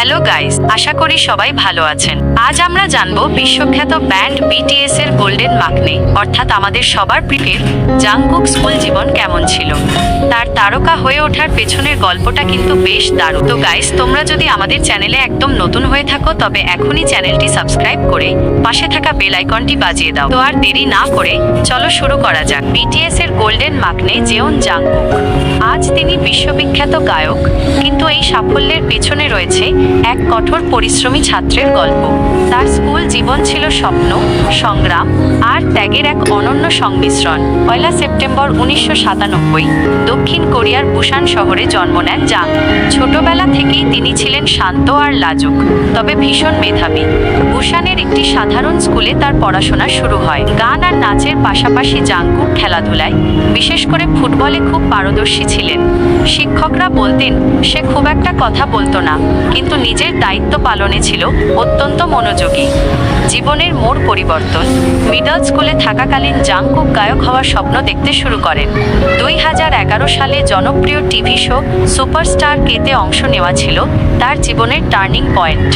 Hello guys, আশা করি সবাই ভালো আছেন। আজ আমরা জানবো বিশ্বখ্যাত ব্যান্ড বিটিএস এর গোল্ডেন মাকনে অর্থাৎ আমাদের সবার প্রিয় জাংকুক স্কুল জীবন কেমন ছিল। তার তারকা হয়ে ওঠার পেছনের গল্পটা কিন্তু বেশ দারুণ। তো গাইস, তোমরা যদি আমাদের চ্যানেলে একদম নতুন হয়ে থাকো তবে এখনই চ্যানেলটি সাবস্ক্রাইব করে পাশে থাকা বেল আইকনটি বাজিয়ে দাও। তো আর দেরি না করে চলো শুরু করা যাক। বিটিএস এর গোল্ডেন মাকনে জেওন জাংকুক। আজ তিনি বিশ্ববিখ্যাত গায়ক, কিন্তু এই সাফল্যের পেছনে রয়েছে এক কঠোর পরিশ্রমী ছাত্রের গল্প। তার স্কুল জীবন ছিল স্বপ্ন, সংগ্রাম আর ত্যাগের এক অনন্য সংমিশ্রণ। 1 সেপ্টেম্বর 1997 দক্ষিণ কোরিয়ার বুসান শহরে জন্ম নেন জাং। ছোটবেলা থেকেই তিনি ছিলেন শান্ত আর লাজুক, তবে ভীষণ মেধাবী। বুসানের একটি সাধারণ স্কুলে তার পড়াশোনা শুরু হয়। গান আর নাচের পাশাপাশি জাংকুক খেলাধুলায়, বিশেষ করে ফুটবলে খুব পারদর্শী ছিলেন। শিক্ষকরা বলতেন সে খুব একটা কথা বলতো না, কিন্তু নিজের দায়িত্ব পালনে ছিল অত্যন্ত মনোযোগী। জীবনের মোড় পরিবর্তন। মিডল স্কুলে থাকাকালীন জাংকুক গায়ক হওয়ার স্বপ্ন দেখতে শুরু করেন। 2011 সালে জনপ্রিয় টিভি শো সুপারস্টার কেতে অংশ নেওয়া ছিল তার জীবনের টার্নিং পয়েন্ট।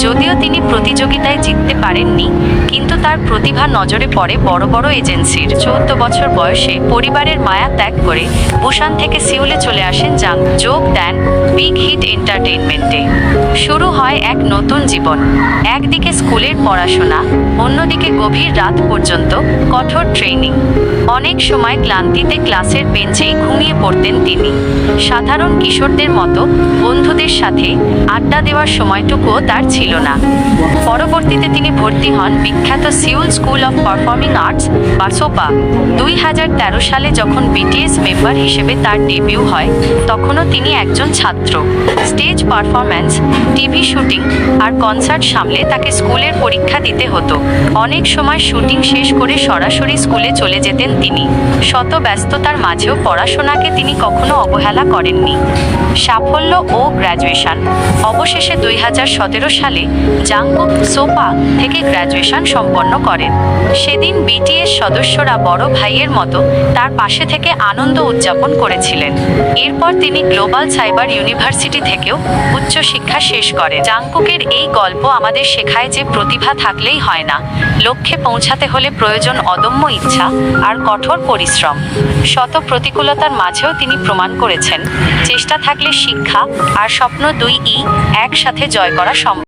যদিও তিনি প্রতিযোগিতায় জিততে পারেননি, কিন্তু তার প্রতিভা নজরে পড়ে বড় বড় এজেন্সির। 14 বছর বয়সে পরিবারের মায়া ত্যাগ করে বুসান থেকে সিউলে চলে আসেন জাং। যোগ দেন বিগ হিট এন্টারটেইনমেন্টে। শুরু হয় এক নতুন জীবন। একদিকে স্কুলের পড়াশোনা, অন্যদিকে গভীর রাত পর্যন্ত কঠোর ট্রেনিং। অনেক সময় ক্লান্তিতে ক্লাসের বেঞ্চেই ঘুমিয়ে পড়তেন তিনি। সাধারণ কিশোরদের মতো বন্ধুদের সাথে আড্ডা দেওয়ার সময়টুকুও তার ছিল না। পরবর্তীতে তিনি ভর্তি হন বিখ্যাত Seoul school of performing arts বা সোপা। 2013 সালে যখন বিটিএস মেম্বার হিসেবে তার ডেবিউ হয়, তখনও তিনি একজন ছাত্র। স্টেজ পারফরম্যান্স, টিভি শুটিং আর কনসার্ট সামলে তাকে স্কুলের পরীক্ষা দিতে হতো। অনেক সময় শুটিং শেষ করে সরাসরি স্কুলে চলে যেতেন তিনি। শত ব্যস্ততার মাঝেও পড়াশোনাকে তিনি কখনো অবহেলা করেননি। সাফল্য ও গ্র্যাজুয়েশন। অবশেষে 2017 সালে জাংকুক সোপা থেকে গ্র্যাজুয়েশন সম্পন্ন করেন। সেদিন বিটিএস সদস্যরা বড় ভাইয়ের মতো তার পাশে থেকে আনন্দ উদযাপন করেছিলেন। এরপর তিনি গ্লোবাল সাইবার ইউনিভার্সিটি থেকেও উচ্চশিক্ষা শেষ করেন। জাংকুকের এই গল্প আমাদের শেখায় যে প্রতিভা থাকলেই হয় না, লক্ষ্যে পৌঁছাতে হলে প্রয়োজন অদম্য ইচ্ছা আর কঠোর পরিশ্রম। শত প্রতিকূলতার মাঝেও তিনি প্রমাণ করেছেন চেষ্টা থাকলে শিক্ষা আর স্বপ্ন দুইই একসাথে জয় করা সম্ভব।